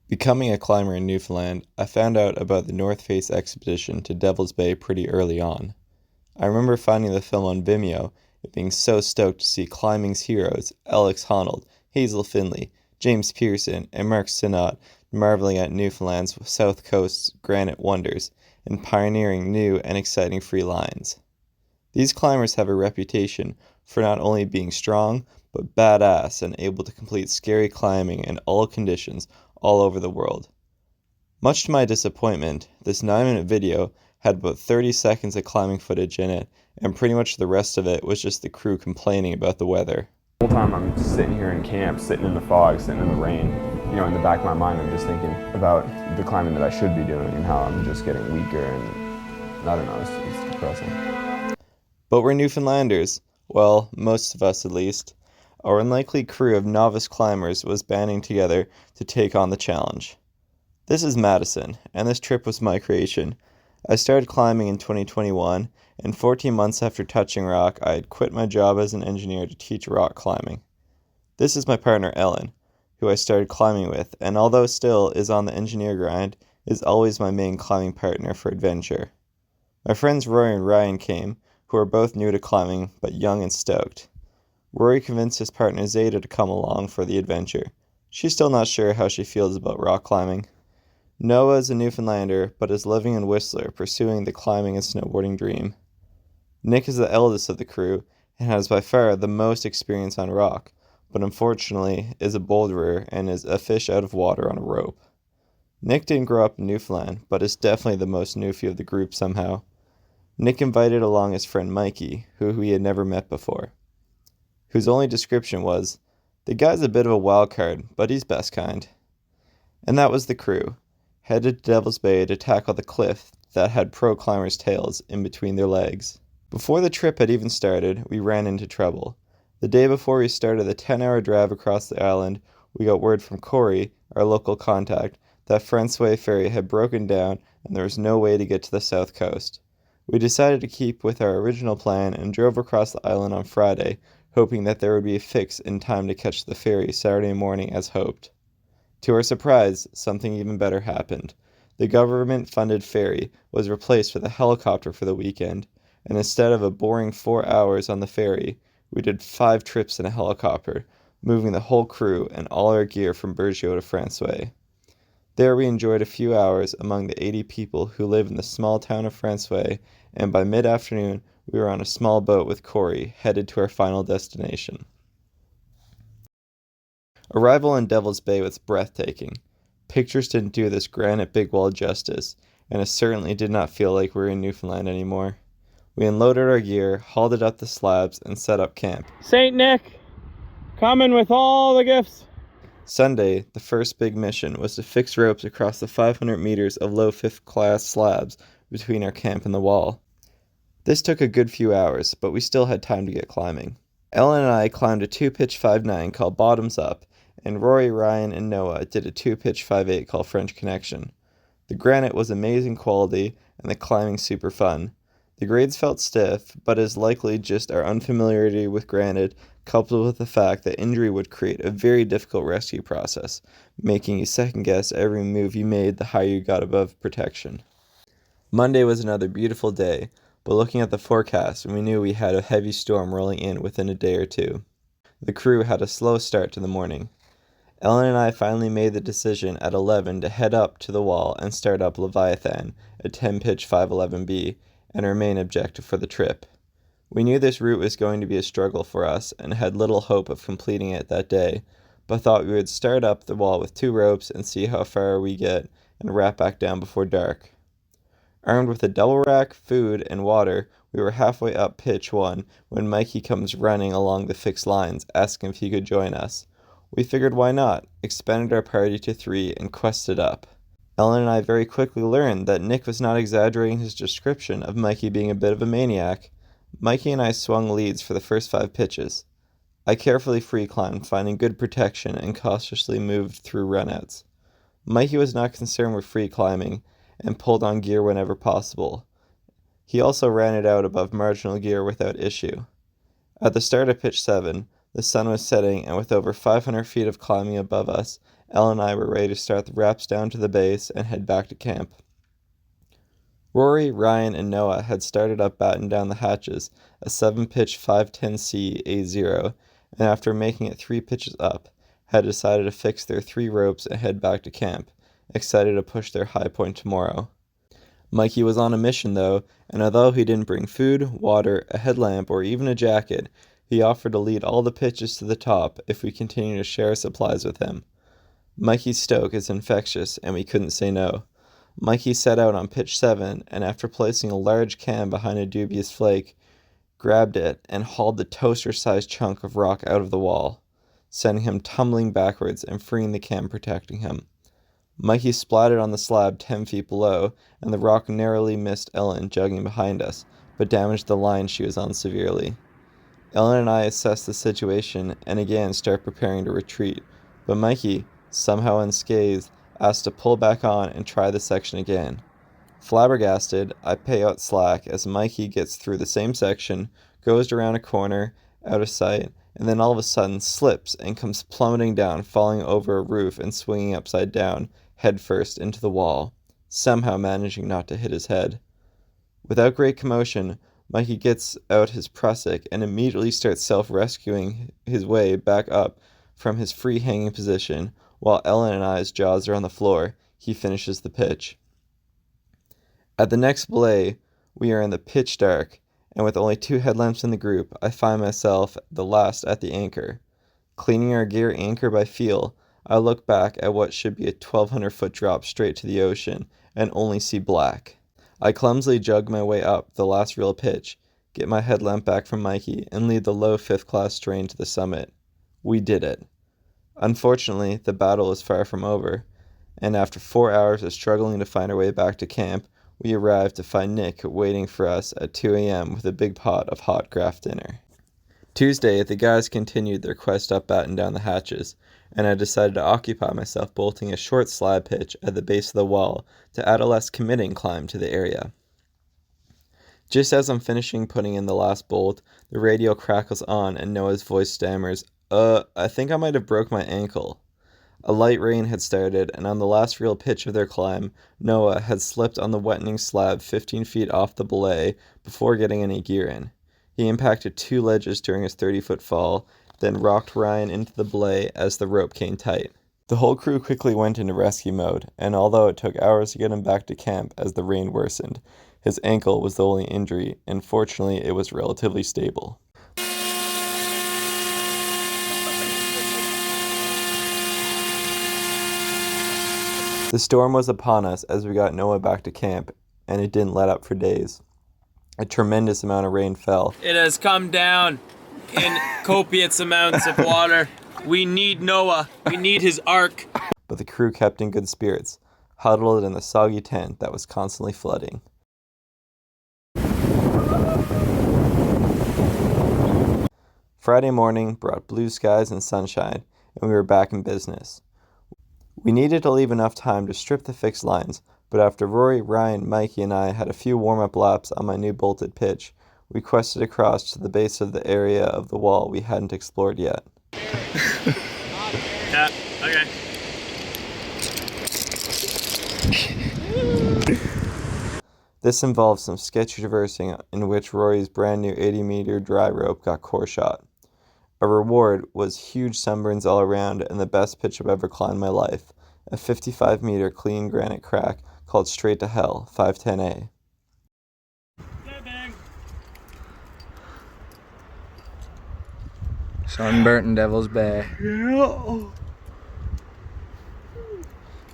Becoming a climber in Newfoundland, I found out about the North Face expedition to Devil's Bay pretty early on. I remember finding the film on Vimeo and being so stoked to see climbing's heroes, Alex Honnold, Hazel Finley, James Pearson, and Mark Sinnott marveling at Newfoundland's south coast's granite wonders and pioneering new and exciting free lines. These climbers have a reputation for not only being strong, but badass and able to complete scary climbing in all conditions all over the world. Much to my disappointment, this 9-minute video had about 30 seconds of climbing footage in it, and pretty much the rest of it was just the crew complaining about the weather. The whole time I'm sitting here in camp, sitting in the fog, sitting in the rain, in the back of my mind I'm just thinking about the climbing that I should be doing and how I'm just getting weaker, and I don't know, it's depressing. But we're Newfoundlanders, well, most of us at least. Our unlikely crew of novice climbers was banding together to take on the challenge. This is Madison, and this trip was my creation. I started climbing in 2021, and 14 months after touching rock, I had quit my job as an engineer to teach rock climbing. This is my partner Ellen, who I started climbing with, and although still is on the engineer grind, is always my main climbing partner for adventure. My friends Roy and Ryan came, who are both new to climbing, but young and stoked. Rory convinced his partner Zeta to come along for the adventure. She's still not sure how she feels about rock climbing. Noah is a Newfoundlander, but is living in Whistler, pursuing the climbing and snowboarding dream. Nick is the eldest of the crew, and has by far the most experience on rock, but unfortunately is a boulderer and is a fish out of water on a rope. Nick didn't grow up in Newfoundland, but is definitely the most Newfie of the group somehow. Nick invited along his friend Mikey, who he had never met before, whose only description was, "The guy's a bit of a wild card, but he's best kind." And that was the crew, headed to Devil's Bay to tackle the cliff that had pro climbers' tails in between their legs. Before the trip had even started, we ran into trouble. The day before we started the 10-hour drive across the island, we got word from Corey, our local contact, that Francois Ferry had broken down and there was no way to get to the south coast. We decided to keep with our original plan and drove across the island on Friday, hoping that there would be a fix in time to catch the ferry Saturday morning as hoped. To our surprise, something even better happened. The government-funded ferry was replaced with a helicopter for the weekend, and instead of a boring 4 hours on the ferry, we did 5 trips in a helicopter, moving the whole crew and all our gear from Bergio to Francois. There we enjoyed a few hours among the 80 people who live in the small town of Francois, and by mid-afternoon we were on a small boat with Corey, headed to our final destination. Arrival in Devil's Bay was breathtaking. Pictures didn't do this granite big wall justice, and it certainly did not feel like we were in Newfoundland anymore. We unloaded our gear, hauled it up the slabs, and set up camp. St. Nick, coming with all the gifts. Sunday, the first big mission was to fix ropes across the 500 meters of low 5th class slabs between our camp and the wall. This took a good few hours, but we still had time to get climbing. Ellen and I climbed a 2-pitch 5.9 called Bottoms Up, and Rory, Ryan, and Noah did a 2-pitch 5.8 called French Connection. The granite was amazing quality, and the climbing super fun. The grades felt stiff, but is likely just our unfamiliarity with granite, coupled with the fact that injury would create a very difficult rescue process, making you second guess every move you made the higher you got above protection. Monday was another beautiful day, but looking at the forecast, we knew we had a heavy storm rolling in within a day or two. The crew had a slow start to the morning. Ellen and I finally made the decision at 11 to head up to the wall and start up Leviathan, a 10-pitch 511B, and our main objective for the trip. We knew this route was going to be a struggle for us and had little hope of completing it that day, but thought we would start up the wall with 2 ropes and see how far we get and wrap back down before dark. Armed with a double rack, food, and water, we were halfway up pitch 1 when Mikey comes running along the fixed lines, asking if he could join us. We figured why not, expanded our party to 3, and quested up. Ellen and I very quickly learned that Nick was not exaggerating his description of Mikey being a bit of a maniac. Mikey and I swung leads for the first 5 pitches. I carefully free climbed, finding good protection, and cautiously moved through runouts. Mikey was not concerned with free climbing, and pulled on gear whenever possible. He also ran it out above marginal gear without issue. At the start of pitch 7, the sun was setting, and with over 500 feet of climbing above us, Ellen and I were ready to start the wraps down to the base and head back to camp. Rory, Ryan, and Noah had started up batten down the hatches, a 7-pitch 510C A0, and after making it 3 pitches up, had decided to fix their 3 ropes and head back to camp, excited to push their high point tomorrow. Mikey was on a mission though, and although he didn't bring food, water, a headlamp, or even a jacket, he offered to lead all the pitches to the top if we continue to share supplies with him. Mikey's stoke is infectious, and we couldn't say no. Mikey set out on pitch 7, and after placing a large can behind a dubious flake, grabbed it and hauled the toaster-sized chunk of rock out of the wall, sending him tumbling backwards and freeing the can protecting him. Mikey splattered on the slab 10 feet below, and the rock narrowly missed Ellen jogging behind us, but damaged the line she was on severely. Ellen and I assessed the situation and again start preparing to retreat, but Mikey, somehow unscathed, asked to pull back on and try the section again. Flabbergasted, I pay out slack as Mikey gets through the same section, goes around a corner, out of sight, and then all of a sudden slips and comes plummeting down, falling over a roof and swinging upside down, head first into the wall, somehow managing not to hit his head. Without great commotion, Mikey gets out his prusik and immediately starts self-rescuing his way back up from his free-hanging position, while Ellen and I's jaws are on the floor. He finishes the pitch. At the next belay, we are in the pitch dark, and with only 2 headlamps in the group, I find myself the last at the anchor. Cleaning our gear anchor by feel, I look back at what should be a 1,200-foot drop straight to the ocean, and only see black. I clumsily jug my way up the last real pitch, get my headlamp back from Mikey, and lead the low 5th-class strain to the summit. We did it. Unfortunately, the battle is far from over, and after 4 hours of struggling to find our way back to camp, we arrived to find Nick waiting for us at 2 a.m. with a big pot of hot Kraft dinner. Tuesday, the guys continued their quest up batten down the hatches, and I decided to occupy myself bolting a short slab pitch at the base of the wall to add a less committing climb to the area. Just as I'm finishing putting in the last bolt, the radio crackles on and Noah's voice stammers, I think I might have broke my ankle. A light rain had started, and on the last real pitch of their climb, Noah had slipped on the wettening slab 15 feet off the belay before getting any gear in. He impacted 2 ledges during his 30-foot fall, then rocked Ryan into the belay as the rope came tight. The whole crew quickly went into rescue mode, and although it took hours to get him back to camp as the rain worsened, his ankle was the only injury, and fortunately it was relatively stable. The storm was upon us as we got Noah back to camp, and it didn't let up for days. A tremendous amount of rain fell. It has come down in copious amounts of water. We need Noah. We need his ark. But the crew kept in good spirits, huddled in the soggy tent that was constantly flooding. Friday morning brought blue skies and sunshine, and we were back in business. We needed to leave enough time to strip the fixed lines, but after Rory, Ryan, Mikey, and I had a few warm-up laps on my new bolted pitch, we quested across to the base of the area of the wall we hadn't explored yet. Yeah, okay. This involved some sketchy traversing in which Rory's brand new 80-meter dry rope got core shot. A reward was huge sunburns all around and the best pitch I've ever climbed in my life, a 55-meter clean granite crack called Straight to Hell, 510A. Sunburnt in Devil's Bay. Yeah.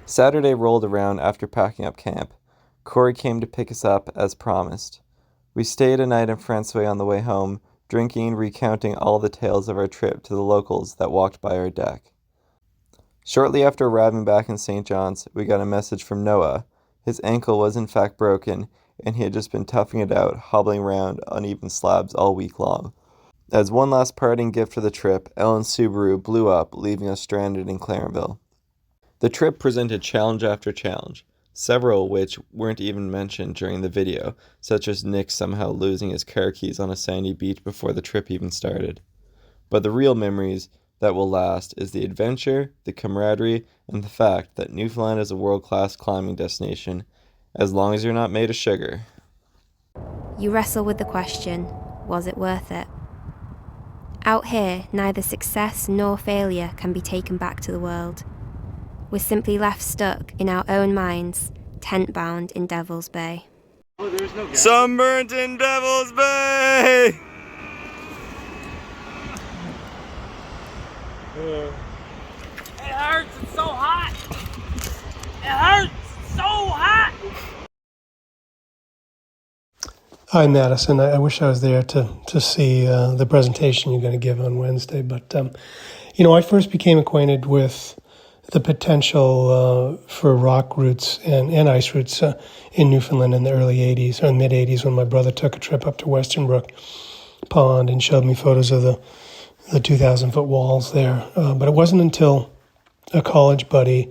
Saturday rolled around after packing up camp. Corey came to pick us up as promised. We stayed a night in Francois on the way home, drinking and recounting all the tales of our trip to the locals that walked by our deck. Shortly after arriving back in St. John's, we got a message from Noah. His ankle was in fact broken, and he had just been toughing it out, hobbling around uneven slabs all week long. As one last parting gift for the trip, Ellen's Subaru blew up, leaving us stranded in Clarenville. The trip presented challenge after challenge, several which weren't even mentioned during the video, such as Nick somehow losing his car keys on a sandy beach before the trip even started. But the real memories that will last is the adventure, the camaraderie, and the fact that Newfoundland is a world-class climbing destination, as long as you're not made of sugar. You wrestle with the question, was it worth it? Out here, neither success nor failure can be taken back to the world. We're simply left stuck in our own minds, tent-bound in Devil's Bay. Oh, there's no gas. Sunburnt in Devil's Bay! It hurts, it's so hot! It hurts, it's so hot! Hi, Madison. I wish I was there to see the presentation you're going to give on Wednesday. But, I first became acquainted with the potential for rock routes and ice routes in Newfoundland in the early 80s or mid-80s when my brother took a trip up to Western Brook Pond and showed me photos of the 2,000-foot walls there. But it wasn't until a college buddy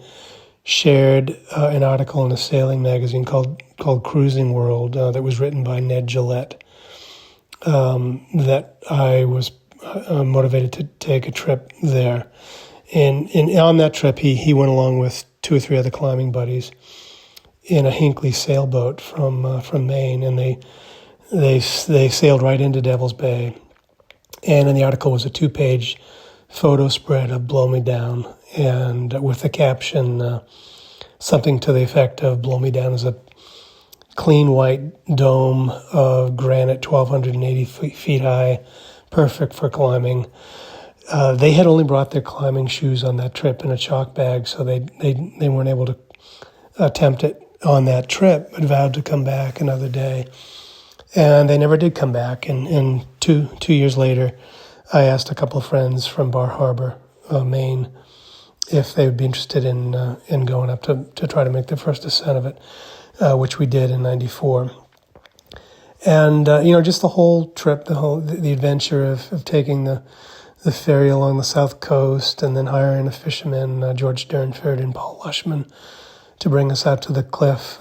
shared an article in a sailing magazine called Cruising World that was written by Ned Gillette that I was motivated to take a trip there. And on that trip, he went along with 2 or 3 other climbing buddies in a Hinckley sailboat from Maine, and they sailed right into Devil's Bay. And in the article was a 2-page photo spread of Blow Me Down, and with the caption, something to the effect of Blow Me Down is a clean white dome of granite 1,280 feet high, perfect for climbing. They had only brought their climbing shoes on that trip in a chalk bag, so they weren't able to attempt it on that trip, but vowed to come back another day. And they never did come back. And 2 years later, I asked a couple of friends from Bar Harbor, Maine, if they would be interested in going up to try to make the first ascent of it, which we did in '94. And just the whole trip, the adventure of taking the ferry along the south coast and then hiring a fisherman, George Durnford and Paul Lushman, to bring us out to the cliff,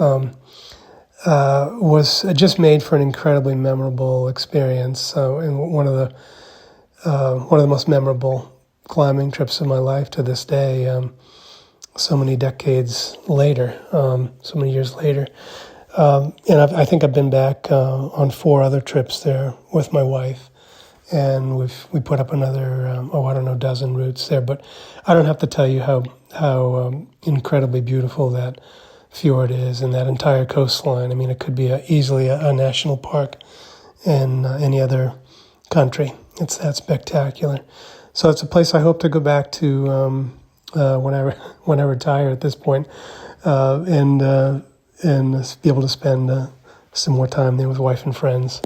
was just made for an incredibly memorable experience. And one of the most memorable climbing trips of my life to this day, so many decades later, so many years later. And I think I've been back on 4 other trips there with my wife, and we put up another, dozen routes there. But I don't have to tell you how incredibly beautiful that fjord is and that entire coastline. I mean, it could be easily a national park in any other country. It's that spectacular. So it's a place I hope to go back to when I retire at this point, and be able to spend some more time there with wife and friends.